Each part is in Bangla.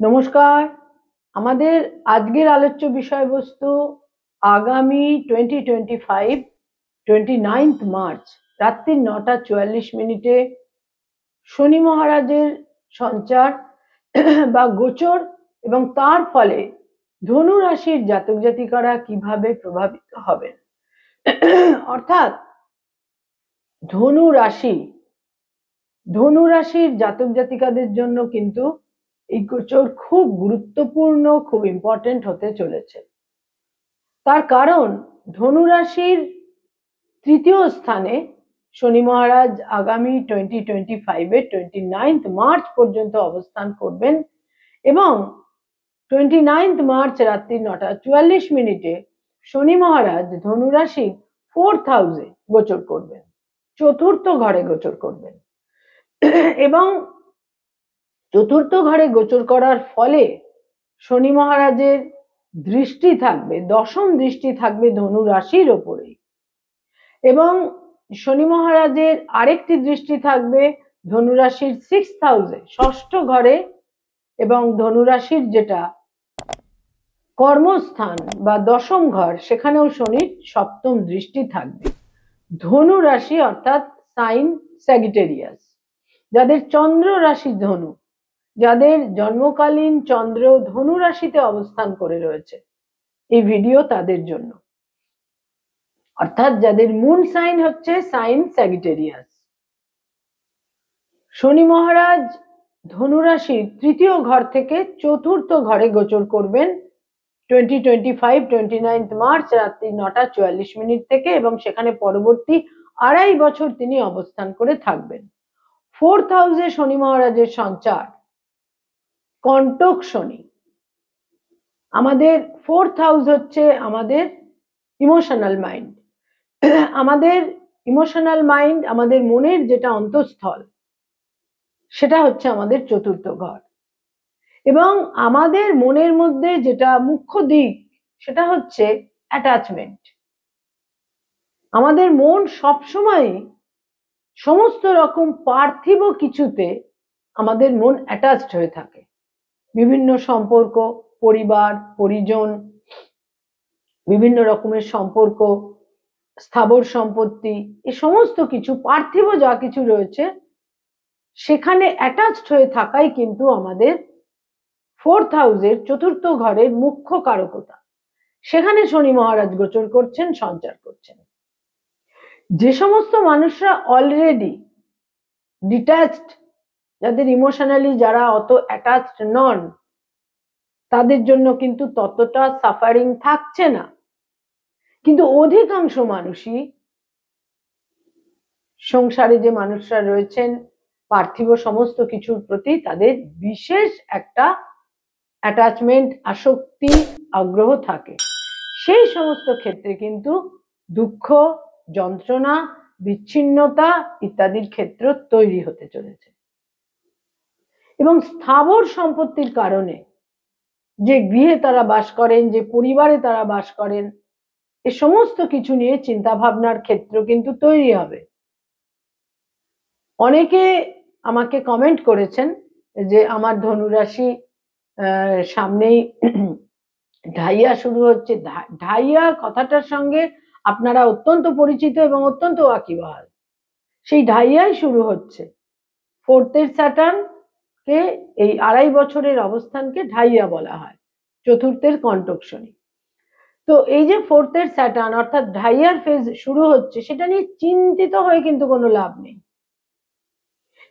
নমস্কার। আমাদের আজকের আলোচ্য বিষয়বস্তু আগামী 2025 29 মার্চ রাত্রি 9:44 শনি মহারাজের সঞ্চার বা গোচর এবং তার ফলে ধনু রাশির জাতক জাতিকারা কিভাবে প্রভাবিত হবেন। অর্থাৎ ধনু রাশির জাতক জাতিকাদের জন্য কিন্তু এই গোচর খুব গুরুত্বপূর্ণ, খুব ইম্পর্টেন্ট হতে চলেছে। তার কারণ ধনু রাশির তৃতীয় স্থানে শনি মহারাজ আগামী 2025 29 মার্চ পর্যন্ত অবস্থান করবেন এবং 29 মার্চ রাত্রি 9:44 শনি মহারাজ ধনু রাশির 4th হাউসে গোচর করবেন, চতুর্থ ঘরে গোচর করবেন এবং চতুর্থ ঘরে গোচর করার ফলে শনি মহারাজের দৃষ্টি থাকবে, দশম দৃষ্টি থাকবে ধনু রাশির ওপরেই এবং শনি মহারাজের আরেকটি দৃষ্টি থাকবে ধনু রাশির 6th হাউসে, ষষ্ঠ ঘরে, এবং ধনু রাশির যেটা কর্মস্থান বা দশম ঘর সেখানেও শনির সপ্তম দৃষ্টি থাকবে। ধনু রাশি অর্থাৎ সাইন স্যাজিটেরিয়াস, যাদের চন্দ্র রাশি ধনু, যাদের জন্মকালীন চন্দ্র ধনু রাশিতে অবস্থান করে রয়েছে, এই ভিডিও তাদের জন্য। অর্থাৎ যাদের মুন সাইন হচ্ছে সাইন স্যাজিটেরিয়াস। শনি মহারাজ ধনু রাশির তৃতীয় ঘর থেকে চতুর্থ ঘরে গোচর করবেন 29 মার্চ রাত্রি 9:44 থেকে এবং সেখানে পরবর্তী 2.5 বছর তিনি অবস্থান করে থাকবেন। 4th হাউসে শনি মহারাজের সঞ্চার কন্টক শনি। আমাদের 4th হাউস হচ্ছে আমাদের ইমোশনাল মাইন্ড, আমাদের মনের যেটা অন্তঃস্থল, সেটা হচ্ছে আমাদের চতুর্থ ঘর এবং আমাদের মনের মধ্যে যেটা মুখ্য দিক সেটা হচ্ছে অ্যাটাচমেন্ট। আমাদের মন সবসময় সমস্ত রকম পার্থিব কিছুতে আমাদের মন অ্যাটাচড হয়ে থাকে। বিভিন্ন সম্পর্ক, পরিবার, পরিজন, বিভিন্ন রকমের সম্পর্ক, স্থাবর সম্পত্তি, এই সমস্ত কিছু পার্থিব যা কিছু রয়েছে সেখানে অ্যাটাচড হয়ে থাকাই কিন্তু আমাদের 4th হাউসের চতুর্থ ঘরের মুখ্য কারকতা। সেখানে শনি মহারাজ গোচর করছেন, সঞ্চার করছেন। যে সমস্ত মানুষরা অলরেডি ডিট্যাচড, যাদের ইমোশনালি যারা অত অ্যাটাচড নন, তাদের জন্য কিন্তু ততটা সাফারিং থাকছে না, কিন্তু অধিকাংশ মানুষই, সংসারে যে মানুষরা রয়েছেন, পার্থিব সমস্ত কিছুর প্রতি তাদের বিশেষ একটা অ্যাটাচমেন্ট, আসক্তি, আগ্রহ থাকে। সেই সমস্ত ক্ষেত্রে কিন্তু দুঃখ, যন্ত্রণা, বিচ্ছিন্নতা ইত্যাদির ক্ষেত্র তৈরি হতে চলেছে এবং স্থাবর সম্পত্তির কারণে যে গৃহে তারা বাস করেন, যে পরিবারে তারা বাস করেন, এ সমস্ত কিছু নিয়ে চিন্তা ভাবনার ক্ষেত্র কিন্তু তৈরি হবে। অনেকে আমাকে কমেন্ট করেছেন যে আমার ধনুরাশি সামনেই ঢাইয়া শুরু হচ্ছে। ঢাইয়া কথাটার সঙ্গে আপনারা অত্যন্ত পরিচিত এবং অত্যন্ত ওয়াকিবহাল। সেই ঢাইয়াই শুরু হচ্ছে। 4th স্যাটার্ন কে, এই 2.5 বছরের অবস্থানকে ঢাইয়া বলা হয়, চতুর্থের কন্টক শনি। তো এই যে 4th স্যাটার্ন অর্থাৎ ঢাইয়ার ফেজ শুরু হচ্ছে, সেটা নিয়ে চিন্তিত হয়ে কিন্তু কোনো লাভ নেই।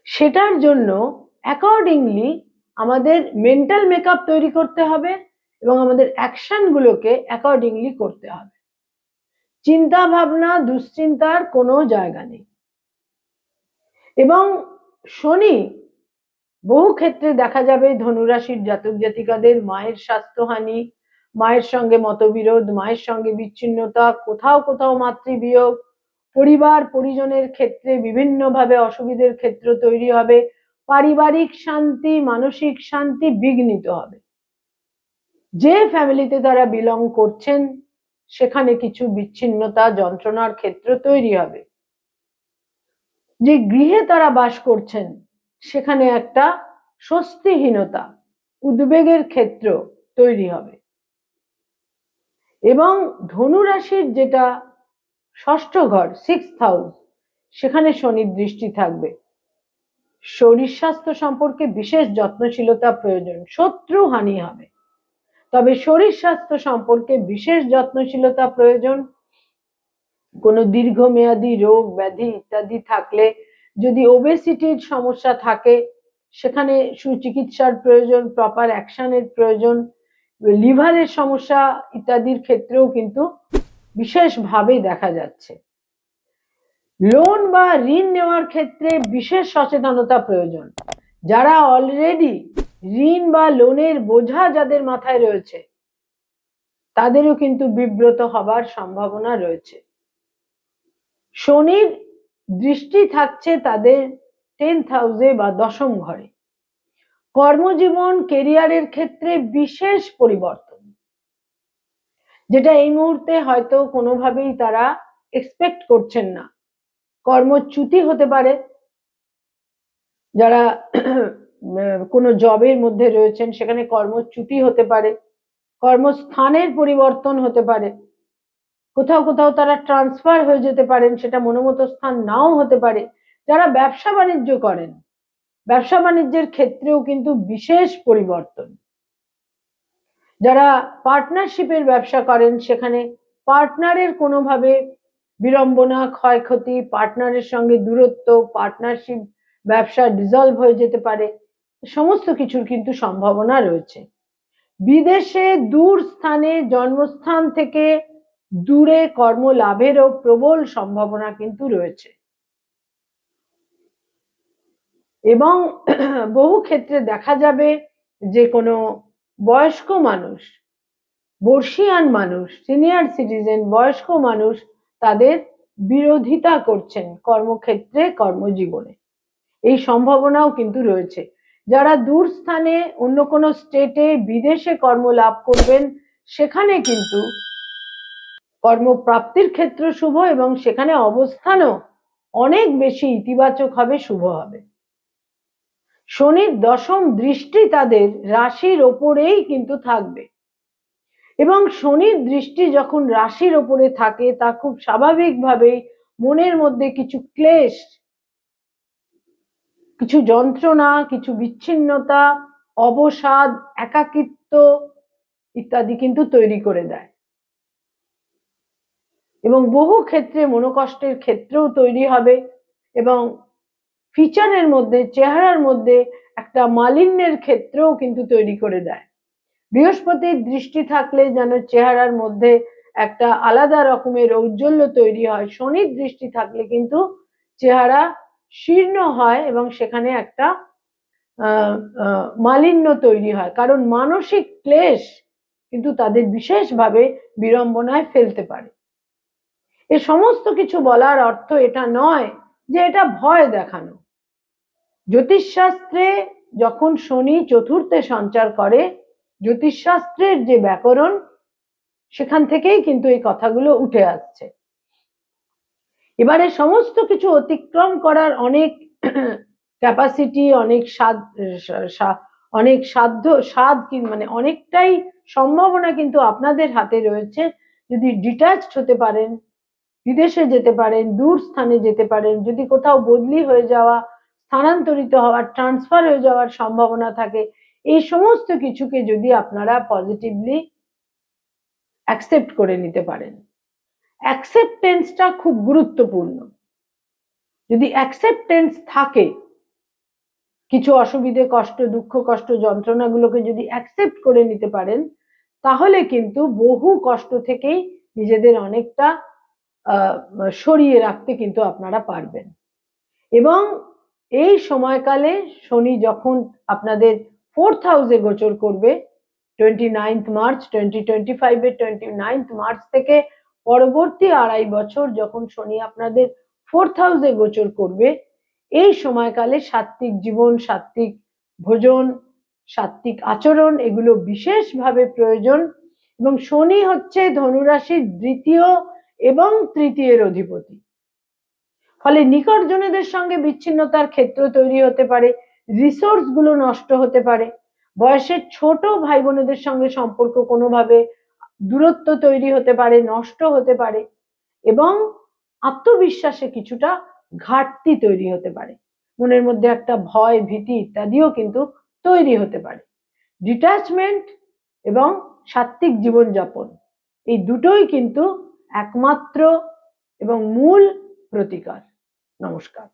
সেটার জন্য অ্যাকর্ডিংলি আমাদের মেন্টাল মেকআপ তৈরি করতে হবে এবং আমাদের অ্যাকশন গুলোকে অ্যাকর্ডিংলি করতে হবে। চিন্তা ভাবনা, দুশ্চিন্তার কোনো জায়গা নেই। এবং শনি বহু ক্ষেত্রে দেখা যাবে ধনুরাশির জাতক জাতিকাদের মায়ের স্বাস্থ্যহানি, মায়ের সঙ্গে মতবিরোধ, মায়ের সঙ্গে বিচ্ছিন্নতা, কোথাও কোথাও মাতৃবিয়োগ, পরিবার পরিজনের ক্ষেত্রে বিভিন্নভাবে অসুবিধার ক্ষেত্র তৈরি হবে, পারিবারিক শান্তি, মানসিক শান্তি বিঘ্নিত হবে। যে ফ্যামিলিতে তারা বিলং করছেন সেখানে কিছু বিচ্ছিন্নতা, যন্ত্রণার ক্ষেত্র তৈরি হবে। যে গৃহে তারা বাস করছেন সেখানে একটা স্বস্তিহীনতা, উদ্বেগের ক্ষেত্র তৈরি হবে। এবং ধনু রাশির যেটা ষষ্ঠ ঘর, 6th হাউস, সেখানে শনির দৃষ্টি থাকবে। শরীর স্বাস্থ্য সম্পর্কে বিশেষ যত্নশীলতা প্রয়োজন, শত্রু হানি হবে, তবে শরীর স্বাস্থ্য সম্পর্কে বিশেষ যত্নশীলতা প্রয়োজন। কোনো দীর্ঘমেয়াদী রোগ ব্যাধি ইত্যাদি থাকলে, যদি ওবেসিটির সমস্যা থাকে, সেখানে সুচিকিৎসার প্রয়োজন, প্রপার অ্যাকশনের প্রয়োজন। লিভারের সমস্যা ইত্যাদির ক্ষেত্রেও কিন্তু বিশেষভাবে দেখা যাচ্ছে। লোন বা ঋণ নেওয়ার ক্ষেত্রে বিশেষ সচেতনতা প্রয়োজন। যারা অলরেডি ঋণ বা লোনের বোঝা যাদের মাথায় রয়েছে, তাদেরও কিন্তু বিব্রত হবার সম্ভাবনা রয়েছে। শনির দৃষ্টি থাকছে তাদের 10th হাউসে বা দশম ঘরে। কর্মজীবন, কেরিয়ারের ক্ষেত্রে বিশেষ পরিবর্তন, যেটা এই মুহূর্তে হয়তো কোনোভাবেই তারা এক্সপেক্ট করছেন না। কর্মচ্যুতি হতে পারে, যারা কোনো জবের মধ্যে রয়েছেন সেখানে কর্মচ্যুতি হতে পারে, কর্মস্থানের পরিবর্তন হতে পারে, কোথাও কোথাও তারা ট্রান্সফার হয়ে যেতে পারেন, সেটা মনোমত স্থান নাও হতে পারে। যারা ব্যবসা বাণিজ্য করেন, ব্যবসা বাণিজ্যের ক্ষেত্রেও কিন্তু বিশেষ পরিবর্তন। যারা পার্টনারশিপের ব্যবসা করেন, সেখানে পার্টনারের কোনোভাবে বিড়ম্বনা, ক্ষয়ক্ষতি, পার্টনারের সঙ্গে দূরত্ব, পার্টনারশিপ ব্যবসা ডিসলভ হয়ে যেতে পারে, সমস্ত কিছুর কিন্তু সম্ভাবনা রয়েছে। বিদেশে দূর স্থানে, জন্মস্থান থেকে দূরে কর্মলাভেরও প্রবল সম্ভাবনা কিন্তু রয়েছে। এবং বহু ক্ষেত্রে দেখা যাবে যে কোনো বয়স্ক মানুষ, বর্ষীয়ান মানুষ, সিনিয়র সিটিজেন, বয়স্ক মানুষ তাদের বিরোধিতা করছেন কর্মক্ষেত্রে, কর্মজীবনে, এই সম্ভাবনাও কিন্তু রয়েছে। যারা দূর স্থানে, অন্য কোনো স্টেটে, বিদেশে কর্ম লাভ করবেন, সেখানে কিন্তু কর্মপ্রাপ্তির ক্ষেত্র শুভ, এবং সেখানে অবস্থানও অনেক বেশি ইতিবাচক হবে, শুভ হবে। শনির দশম দৃষ্টি তাদের রাশির ওপরেই কিন্তু থাকবে, এবং শনির দৃষ্টি যখন রাশির ওপরে থাকে, তা খুব স্বাভাবিকভাবেই মনের মধ্যে কিছু ক্লেশ, কিছু যন্ত্রণা, কিছু বিচ্ছিন্নতা, অবসাদ, একাকিত্ব ইত্যাদি কিন্তু তৈরি করে দেয়। এবং বহু ক্ষেত্রে মনোকষ্টের ক্ষেত্রেও তৈরি হবে, এবং ফিচারের মধ্যে, চেহারার মধ্যে একটা মালিন্যের ক্ষেত্রেও কিন্তু তৈরি করে দেয়। বৃহস্পতির দৃষ্টি থাকলে যেন চেহারার মধ্যে একটা আলাদা রকমের ঔজ্জ্বল্য তৈরি হয়, শনির দৃষ্টি থাকলে কিন্তু চেহারা শীর্ণ হয় এবং সেখানে একটা মালিন্য তৈরি হয়, কারণ মানসিক ক্লেশ কিন্তু তাদের বিশেষভাবে বিড়ম্বনায় ফেলতে পারে। এ সমস্ত কিছু বলার অর্থ এটা নয় যে এটা ভয় দেখানো। জ্যোতিষশাস্ত্রে যখন শনি চতুর্থে সঞ্চার করে, জ্যোতিষশাস্ত্রের যে ব্যাকরণ, সেখান থেকেই কিন্তু এই কথাগুলো উঠে আসছে। এবারে সমস্ত কিছু অতিক্রম করার অনেক ক্যাপাসিটি, অনেক সাধ্য মানে অনেকটাই সম্ভাবনা কিন্তু আপনাদের হাতে রয়েছে, যদি ডিট্যাচড হতে পারেন, বিদেশে যেতে পারেন, দূর স্থানে যেতে পারেন, যদি কোথাও বদলি হয়ে যাওয়া, স্থানান্তরিত হওয়ার, ট্রান্সফার হয়ে যাওয়ার সম্ভাবনা থাকে, এই সমস্ত কিছুকে যদি আপনারা পজিটিভলি অ্যাকসেপ্ট করে নিতে পারেন। অ্যাকসেপ্টেন্সটা খুব গুরুত্বপূর্ণ। যদি অ্যাকসেপ্টেন্স থাকে, কিছু অসুবিধে, কষ্ট, দুঃখ, কষ্ট, যন্ত্রণাগুলোকে যদি অ্যাকসেপ্ট করে নিতে পারেন, তাহলে কিন্তু বহু কষ্ট থেকেই নিজেদের অনেকটা সরিয়ে রাখতে কিন্তু আপনারা পারবেন। এবং এই সময়কালে শনি যখন আপনাদের 4th হাউসে গোচর করবে, 29th মার্চ 2025 এর 29th মার্চ থেকে পরবর্তী 2.5 বছর যখন শনি আপনাদের 4th হাউসে গোচর করবে, এই সময়কালে সাত্ত্বিক জীবন, সাত্ত্বিক ভোজন, সাত্ত্বিক আচরণ, এগুলো বিশেষভাবে প্রয়োজন। এবং শনি হচ্ছে ধনুরাশির দ্বিতীয় এবং তৃতীয়ের অধিপতি, ফলে নিকটজনেদের সঙ্গে বিচ্ছিন্নতার ক্ষেত্র তৈরি হতে পারে, রিসোর্স গুলো নষ্ট হতে পারে, বয়সের ছোট ভাই বোনেদের সঙ্গে সম্পর্ক কোনোভাবে দূরত্ব তৈরি হতে পারে, নষ্ট হতে পারে, এবং আত্মবিশ্বাসে কিছুটা ঘাটতি তৈরি হতে পারে, মনের মধ্যে একটা ভয়, ভীতি ইত্যাদিও কিন্তু তৈরি হতে পারে। ডিট্যাচমেন্ট এবং সাত্ত্বিক জীবনযাপন, এই দুটোই কিন্তু একমাত্র এবং মূল প্রতিকার। নমস্কার।